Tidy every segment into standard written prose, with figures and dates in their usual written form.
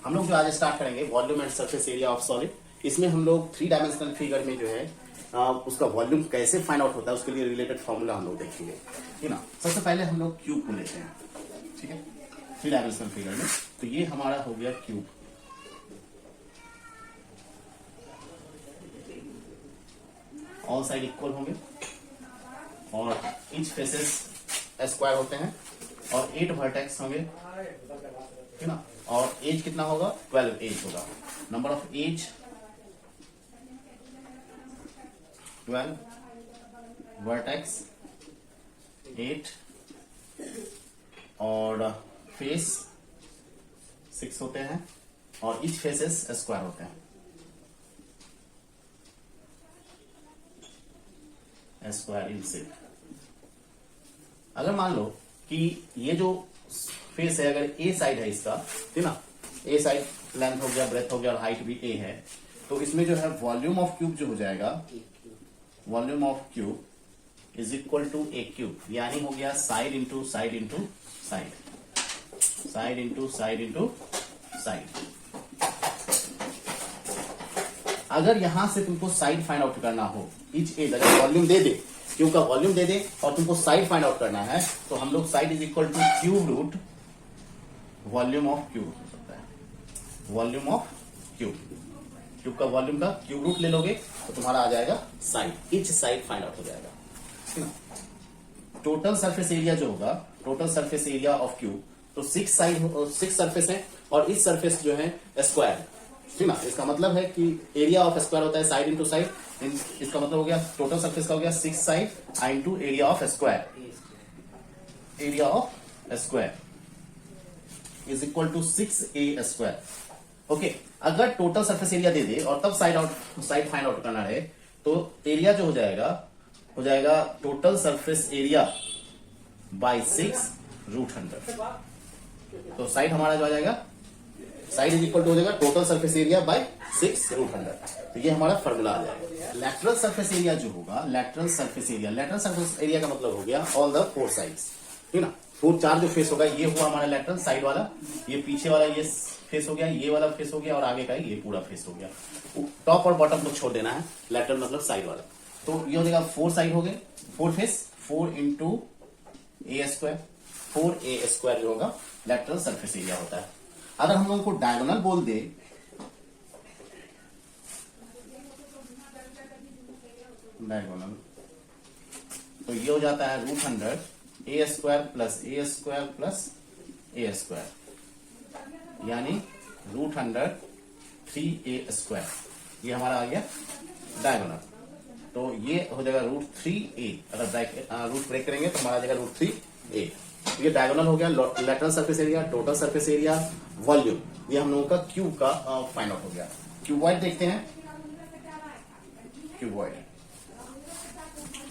हम लोग जो आज स्टार्ट करेंगे volume and surface area of solid, इसमें हम लोग 3 डायमेंशनल फिगर में जो है उसका वॉल्यूम कैसे फाइंड आउट होता है उसके लिए रिलेटेड फॉर्मूला हम लोग देखेंगे, ठीक ना। सबसे पहले हम लोग क्यूब को लेते हैं, ठीक है, 3 डायमेंशनल फिगर में। तो ये हमारा हो गया क्यूब, ऑल साइड इक्वल होंगे और ईच फेसेस स्क्वायर होते हैं और 8 वर्टेक्स होंगे, ठीक ना। और एज कितना होगा, 12 एज होगा। नंबर ऑफ एज 12, वर्टेक्स 8 और फेस 6 होते हैं और ईच फेसेस स्क्वायर होते हैं, स्क्वायर इन से। अगर मान लो कि ये जो फेस है, अगर ए साइड है इसका, ठीक ना, ए साइड लेंथ हो गया, ब्रेथ हो गया और हाइट भी ए है, तो इसमें जो है वॉल्यूम ऑफ क्यूब जो हो जाएगा, volume of cube is equal to a cube, यानी हो गया side into side into side, side into side into side. अगर यहां से तुमको साइड फाइंड आउट करना हो, ईच एज अगर वॉल्यूम दे दे, क्यूब का वॉल्यूम दे दे और तुमको साइड फाइंड आउट करना है, तो हम लोग side is equal to cube root volume of cube हो सकता है, वॉल्यूम ऑफ क्यूब। क्यूब का वॉल्यूम का क्यूब रूट ले लोगे तो तुम्हारा आ जाएगा side, each side find out हो जाएगा। टोटल सरफेस एरिया जो होगा, total surface area of cube, तो 6 सरफेस है और इस सरफेस जो है स्क्वायर है, ठीक ना। इसका मतलब है कि एरिया ऑफ स्क्वायर होता है साइड इंटू साइड, इसका मतलब हो गया टोटल सरफेस का हो गया 6 side into area of square, area of square is equal to 6a square. Okay, अगर टोटल सरफेस एरिया दे दे और तब साइड फाइंड आउट करना है, तो एरिया जो हो जाएगा total surface area by 6 root 100। तो साइड हमारा जो आ जाएगा, साइड इज इक्वल टू हो जाएगा total surface area by 6 root 100। तो ये हमारा फॉर्मूला आ जाएगा। लैटरल सरफेस एरिया जो होगा, लैटरल सरफेस एरिया का मतलब हो गया ऑल द 4 साइड्स, ठीक ना। 4 जो फेस होगा, ये हुआ हमारा लैटरल साइड वाला, ये पीछे वाला ये फेस हो गया, ये वाला फेस हो गया और आगे का ये पूरा फेस हो गया। टॉप और बॉटम को छोड़ देना है, लैटरल मतलब साइड वाला। तो ये हो जाएगा 4 साइड हो गए, 4 फेस, 4 इंटू ए स्क्वायर, 4a स्क्वायर जो होगा लैटरल सरफेस एरिया होता है। अगर हम लोगों को डायगोनल बोल दे, डायगोनल, तो ये हो जाता है रूट 100 ए स्क्वायर प्लस ए स्क्वायर प्लस ए स्क्वायर, यानी रूट 100 3a स्क्वायर। ये हमारा आ गया डायगोनल। तो ये हो जाएगा रूट 3a, अगर रूट ब्रेक करेंगे तो हमारा आ जाएगा रूट 3a। ये डायगोनल हो गया lateral surface area, total surface area, volume. ये हम लोगों का क्यूब का फाइंड आउट हो गया। क्यूबॉइड देखते हैं,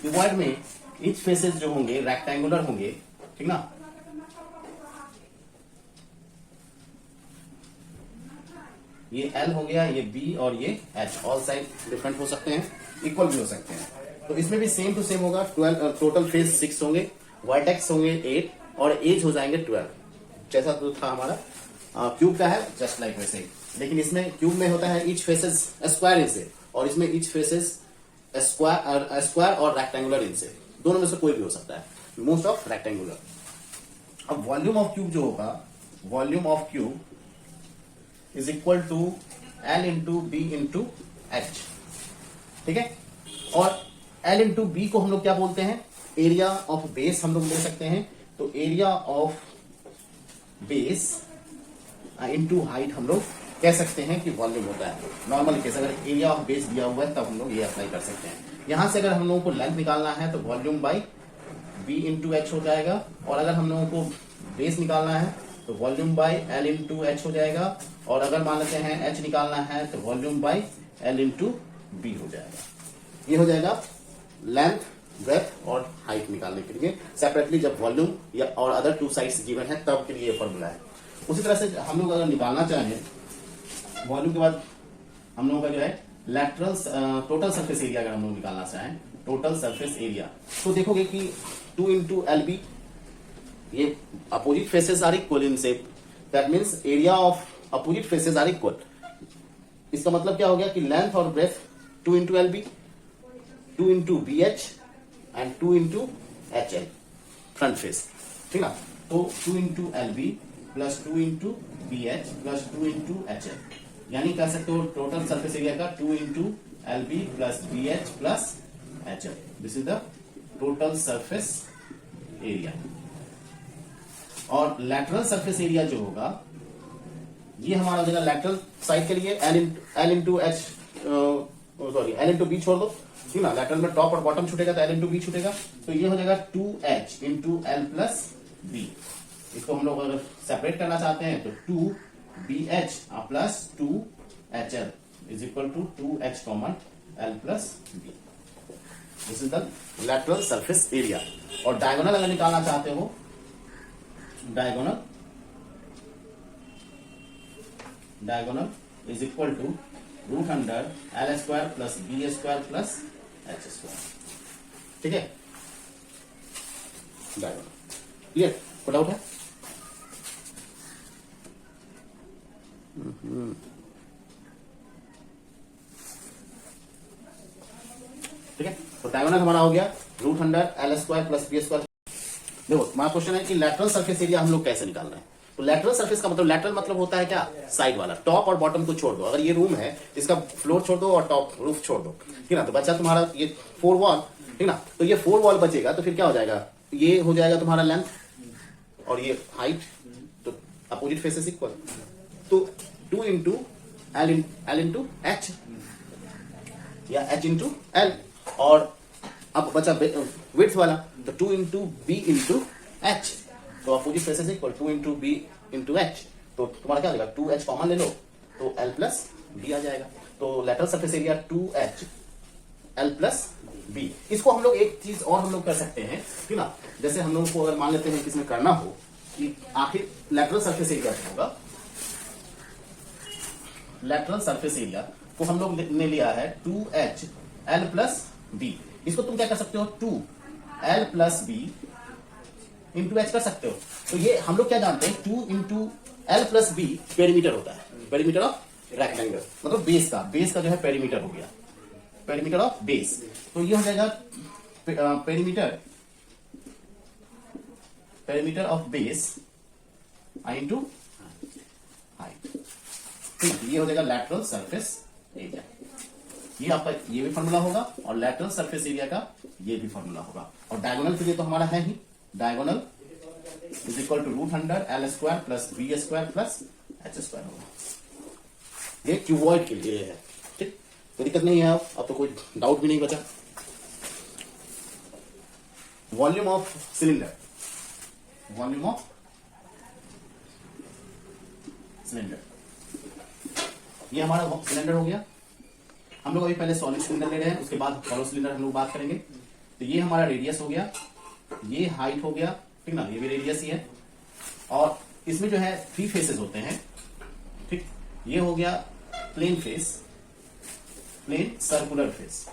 क्यूबॉइड में ईच फेसेस जो होंगे रेक्टेंगुलर होंगे, ठीक ना। ये L हो गया, ये B और ये H, ऑल साइड डिफरेंट हो सकते हैं, इक्वल भी हो सकते हैं। तो इसमें भी सेम टू सेम होगा, 12 टोटल फेस 6 होंगे, वर्टेक्स होंगे 8 और एज हो जाएंगे 12, जैसा तो था हमारा क्यूब का है, जस्ट लाइक वैसे ही। लेकिन इसमें क्यूब में होता है ईच फेसेस स्क्वायर इनसे, और इसमें ईच फेसेस स्क्वायर और रेक्टेंगुलर इनसे, दोनों में से कोई भी हो सकता है, मोस्ट ऑफ रेक्टेंगुलर। अब वॉल्यूम ऑफ क्यूब जो होगा, volume of cube is equal to L into b into h, ठीक है। और L इंटू बी को हम लोग क्या बोलते हैं, एरिया ऑफ बेस हम लोग ले सकते हैं। तो area of base into height हम लोग कह सकते हैं कि वॉल्यूम होता है। नॉर्मल केस अगर एरिया ऑफ बेस दिया हुआ है तब हम लोग ये अप्लाई कर सकते हैं। यहां से अगर हम लोगों को लेंथ निकालना है तो volume by b into h हो जाएगा, और अगर हम लोगों को बेस निकालना है तो volume by l into h हो जाएगा, और अगर मान लेते हैं एच निकालना है तो volume by l into b हो जाएगा। ये हो जाएगा लेंथ, ब्रेथ और हाइट निकालने के लिए सेपरेटली, जब वॉल्यूम या और अदर 2 साइड्स गिवन है तब के लिए फॉर्मूला है। उसी तरह से हम लोग अगर निकालना चाहें वॉल्यूम के बाद, हम लोगों का जो है लैटरल टोटल सरफेस एरिया अगर हम लोग निकालना चाहें, टोटल सरफेस एरिया, तो देखोगे कि 2 इंटू LB, ये opposite faces are equal in shape, that means area of opposite faces are equal. इसका मतलब क्या हो गया कि लेंथ और breadth 2 into l b, 2 into b h and 2 into h l front face, ठीक ना। तो 2 into l b plus 2 into b h plus 2 into h l, यानी कह सकते हो टोटल सरफेस एरिया का 2 into l b plus b h plus h l. This is the total surface area. और lateral surface area जो होगा ये हमारा हो जाएगा लैटरल साइड के लिए l into h, sorry l into b छोड़ दो, ठीक ना। लैटरल में टॉप और बॉटम छूटेगा तो एल इंटू बी छूटेगा, तो ये हो जाएगा 2h into l plus b. इसको हम लोग अगर सेपरेट करना चाहते हैं तो 2bh plus 2hl is equal to 2h common l plus b. This is the lateral surface area. और डायगोनल अगर निकालना चाहते हो, diagonal is equal to root under l square plus b square plus h square, ठीक है। Diagonal clear, कोई doubt है? ठीक है, तो डायगोनल हमारा हो गया root under l square plus b square. देखो हमारा क्वेश्चन है कि लैटरल सरफेस एरिया हम लोग कैसे निकाल रहे हैं। तो लैटरल सरफेस का मतलब, लैटरल मतलब होता है क्या, साइड वाला। टॉप और बॉटम को छोड़ दो, अगर ये रूम है इसका फ्लोर छोड़ दो और टॉप रूफ छोड़ दो, ठीक ना। तो बचा तुम्हारा ये 4 वॉल, ठीक ना। तो ये 4 वॉल बचेगा, तो फिर क्या हो जाएगा, ये हो जाएगा तुम्हारा लेंथ और ये हाइट, तो अपोजिट फेसेस इक्वल। तो 2 इंटू एल इंटू एच या एच इंटू एल, और अब बचा विड्थ वाला, तो 2 इंटू बी इंटू एच, तो opposite faces equal 2 into b into h. तो तुम्हारा क्या हो जाएगा, 2h कॉमन ले लो तो एल प्लस बी आ जाएगा। तो lateral surface area 2h l plus b. इसको हम लोग एक चीज और हम लोग कर सकते हैं, ठीक ना। जैसे हम लोगों को अगर मान लेते हैं कि इसमें करना हो कि आखिर लेटरल सरफेस एरिया होगा, लेटरल सरफेस एरिया को हम लोग ने लिया है 2h एल प्लस बी। इसको तुम क्या कर सकते हो, 2l plus B into H कर सकते हो। तो ये हम लोग क्या जानते हैं, 2 into l plus b perimeter होता है, पेरीमीटर ऑफ रेक्टेंगल, मतलब बेस का जो है पेरीमीटर हो गया, पेरीमीटर ऑफ बेस। तो ये हो जाएगा perimeter of base I into height, ठीक। ये हो जाएगा लैटरल सरफेस एरिया। ये आपका ये भी फॉर्मूला होगा और लैटरल सरफेस एरिया का ये भी फॉर्मूला होगा। और डायगोनल के लिए तो हमारा है ही, diagonal is equal to root under l square plus b square plus h square होगा। ये क्यूबॉइड के लिए है, ठीक, कोई दिक्कत नहीं है। अब तो कोई डाउट भी नहीं बचा। Volume of cylinder, volume of cylinder, ये हमारा सिलेंडर हो गया। हम लोग अभी पहले सॉलिड सिलेंडर ले रहे हैं, उसके बाद हॉलो सिलेंडर हम लोग बात करेंगे। तो ये हमारा रेडियस हो गया, ये हाइट हो गया, ठीक ना, ये भी रेडियस ही है। और इसमें जो है 3 फेसेस होते हैं, ठीक। ये हो गया plane face, plane circular face,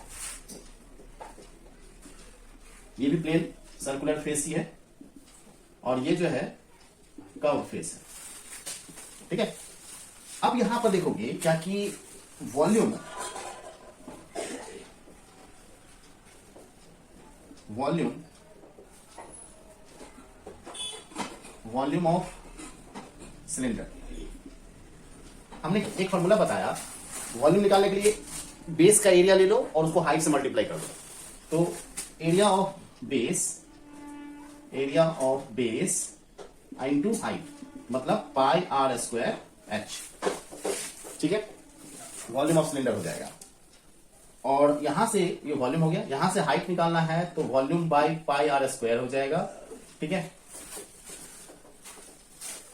ये भी प्लेन सर्कुलर फेस ही है, और ये जो है कर्व फेस है, ठीक है। अब यहां पर देखोगे क्या कि वॉल्यूम वॉल्यूम ऑफ सिलेंडर, हमने एक फॉर्मूला बताया वॉल्यूम निकालने के लिए। बेस का एरिया ले लो और उसको हाइट से मल्टीप्लाई कर दो, तो area of base into height, मतलब पाई आर स्क्वायर एच, ठीक है। वॉल्यूम ऑफ सिलेंडर हो जाएगा। और यहां से ये वॉल्यूम हो गया, यहां से हाइट निकालना है तो volume by pi r square हो जाएगा, ठीक है।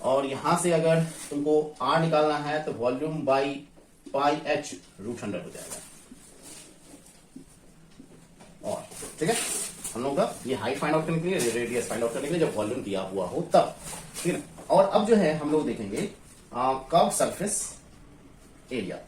और यहां से अगर तुमको आर निकालना है तो volume by pi h root under हो जाएगा। और ठीक है, हम लोग का ये हाइट फाइंड आउट करने के लिए, रेडियस फाइंड आउट करने के लिए जब वॉल्यूम दिया हुआ हो तब, ठीक है। और अब जो है हम लोग देखेंगे कर्व सरफेस एरिया,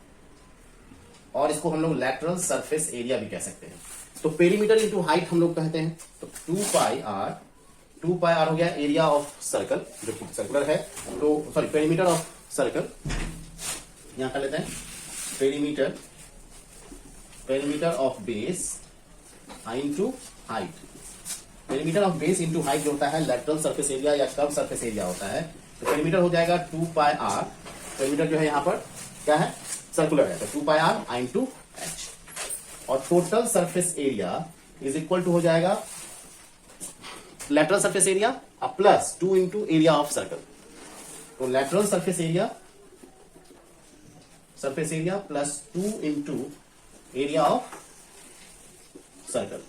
और इसको हम लोग लैटरल सरफेस एरिया भी कह सकते हैं। तो पेरीमीटर इंटू हाइट हम लोग कहते हैं, तो 2 पाई आर हो गया एरिया ऑफ सर्कल जो कि सर्कुलर है, तो सॉरी पेरीमीटर ऑफ सर्कल यहां कर लेते हैं perimeter of base into height. Perimeter of base into height जो होता है लैटरल सरफेस एरिया या कर्व सरफेस एरिया होता है। तो पेरीमीटर हो जाएगा 2 पाई आर। पेरीमीटर जो है यहां पर क्या है, सर्कुलर है, तो 2 पाई आर इंटू एच। और total surface area is equal to हो जाएगा lateral surface area plus 2 into area of circle. तो lateral surface area plus 2 into area of circle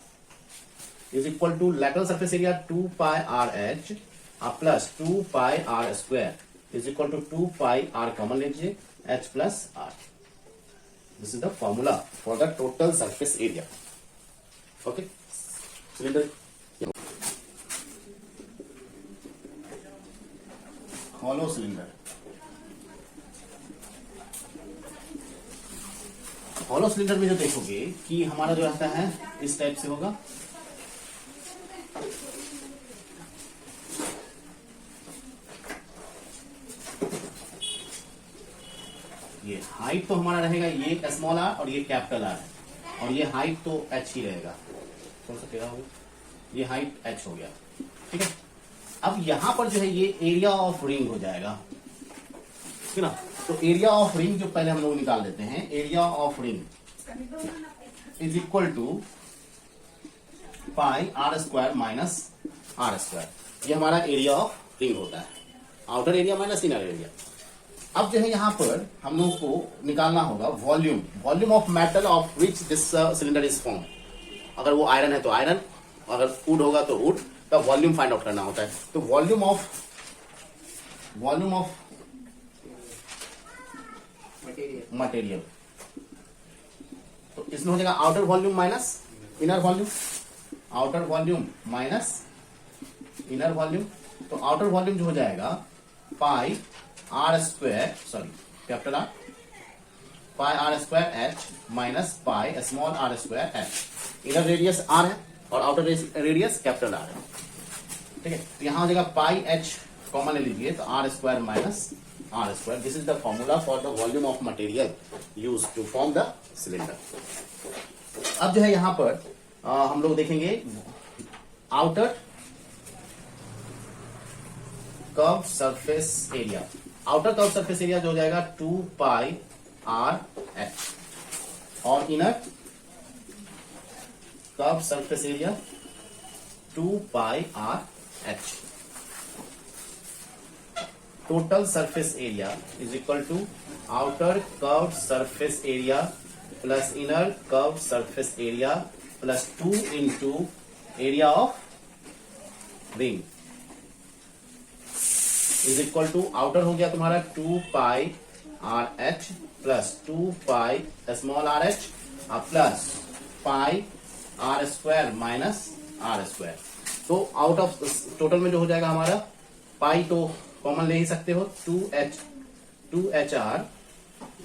is equal to lateral surface area 2 pi r h plus 2 pi r square is equal to 2 pi r common लीजिए h plus r. This is the formula for the total surface area. Okay, cylinder hollow cylinder. Hollow cylinder में जो देखोगे कि हमारा जो रहता है इस टाइप से होगा। ये हाइट तो हमारा रहेगा ये स्मॉल आर और ये कैपिटल आर है, और ये हाइट तो एच ही रहेगा। थोड़ा सा टेढ़ा हो गया, ये हाइट एच हो गया, ठीक है। अब यहां पर जो है ये एरिया ऑफ रिंग हो जाएगा, ठीक है ना। तो एरिया ऑफ रिंग जो पहले हम लोग निकाल देते हैं, area of ring is equal to pi r square minus r square. ये हमारा एरिया ऑफ रिंग होता है, outer area minus inner area. अब जो है यहां पर हम लोग को निकालना होगा volume of metal of which this cylinder is form. अगर वो आयरन है तो आयरन, अगर वुड होगा तो वुड, तो वॉल्यूम फाइंड आउट करना होता है। तो वॉल्यूम ऑफ मटेरियल, तो इसमें हो जाएगा outer volume minus inner volume, outer volume minus inner volume. तो आउटर वॉल्यूम जो हो जाएगा pi r square, sorry capital r, pi r square h minus pi small r square h. Inner radius r है और outer radius capital R है, ठीक है। तो यहां हो जाएगा पाई एच कॉमन ले लीजिए, तो r square minus r square. This is the formula for the volume of material use to form the cylinder. अब जो है यहां पर हम लोग देखेंगे outer curve surface area. Outer curve surface area जो हो जाएगा 2 पाई आर एच, और inner curve surface area 2 pi r h. Total surface area is equal to outer curve surface area plus inner curve surface area plus 2 into area of ring is equal to outer हो गया तुम्हारा 2 pi r h plus 2 pi small r h plus pi r square minus r square. तो out of total में जो हो जाएगा हमारा पाई तो कॉमन ले ही सकते हो, 2 आर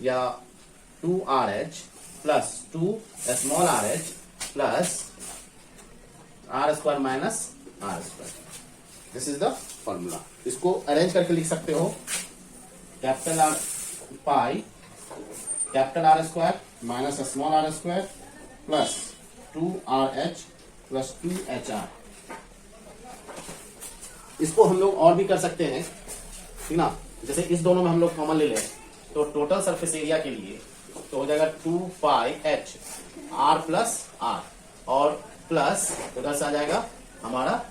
या 2 r h plus 2 small r h plus are square minus r square. This is the formula. इसको अरेंज करके लिख सकते हो, capital r pi capital r square minus small r square plus 2 r h plus 2 h r. इसको हम लोग और भी कर सकते हैं, ठीक ना। जैसे इस दोनों में हम लोग कॉमन ले लें तो टोटल सरफेस एरिया के लिए तो हो जाएगा 2 pi h r plus r, और प्लस उधर से आ जाएगा हमारा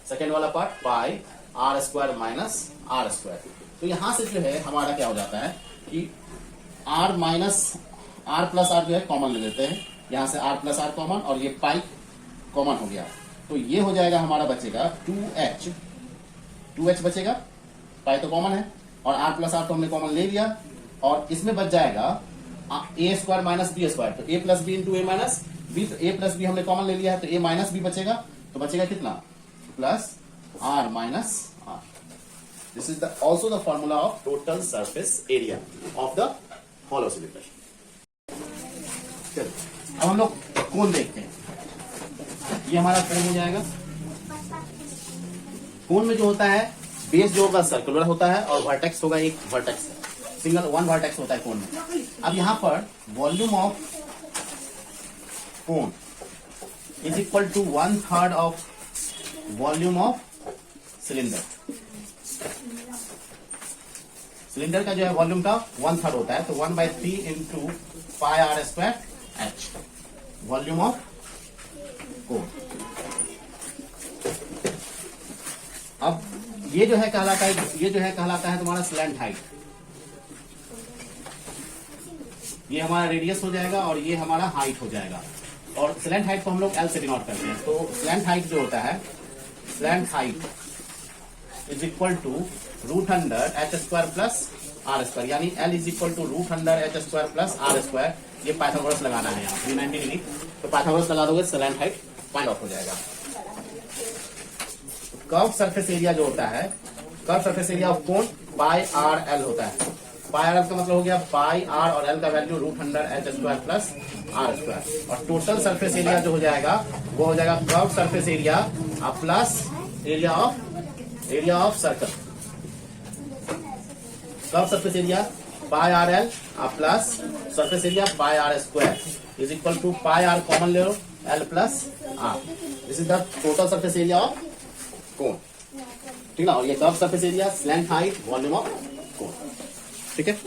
सेकेंड वाला part pi r square minus r square. तो यहां से जो है हमारा क्या हो जाता है कि r minus r plus r जो है कॉमन ले लेते हैं, यहां से आर प्लस आर कॉमन और ये पाई कॉमन हो गया। तो ये हो जाएगा हमारा बचेगा 2h बचेगा, पाई तो कॉमन है और आर प्लस आर तो हमने कॉमन ले लिया, और इसमें बच जाएगा ए स्क्वायर माइनस बी स्क्वायर। तो ए प्लस बी इंटू ए माइनस बी, तो ए प्लस बी हमने कॉमन ले लिया है तो ए माइनस बी बचेगा, तो बचेगा कितना plus r minus r. This is the also the formula of total surface area of the hollow cylinder. चलो अब हम लोग कोन देखते हैं। ये हमारा कोन हो जाएगा। कोन में जो होता है बेस जो होगा सर्कुलर होता है और वर्टेक्स होगा एक वर्टेक्स, सिंगल वन वर्टेक्स होता है कोन में। अब यहां पर volume of cone is equal to 1/3 of volume of cylinder. Cylinder का जो है वॉल्यूम का 1/3 होता है, तो 1/3 into pi r square h volume of cone. अब ये जो है कहलाता है तुम्हारा स्लैंट हाइट। ये हमारा रेडियस हो जाएगा और ये हमारा हाइट हो जाएगा, और स्लैंट हाइट को हम लोग एल से डिनोट करते हैं। तो स्लैंट हाइट जो होता है, slant height is equal to root under H square plus are square, यानी L is equal to root under H square plus are square. ये पाइथागोरस लगाना है यहाँ 390 डिग्री, तो पाइथागोरस लगा दोगे, स्लैंट हाइट फाइंड आउट हो जाएगा। कर्व सरफेस एरिया जो होता है, curve surface area of cone pi r l होता है। पाई आर एल का मतलब हो गया पाई आर और एल का value root under H square plus are square, और टोटल सरफेस एरिया जो हो जाएगा वो हो जाएगा curve surface area plus area of circle. Curve surface area pi r l plus surface area pi r square is equal to pi r common ले लो l plus r. This is the total surface area of cone, ठीक ना। और ये curve surface area, slant height, volume of cone, ठीक है।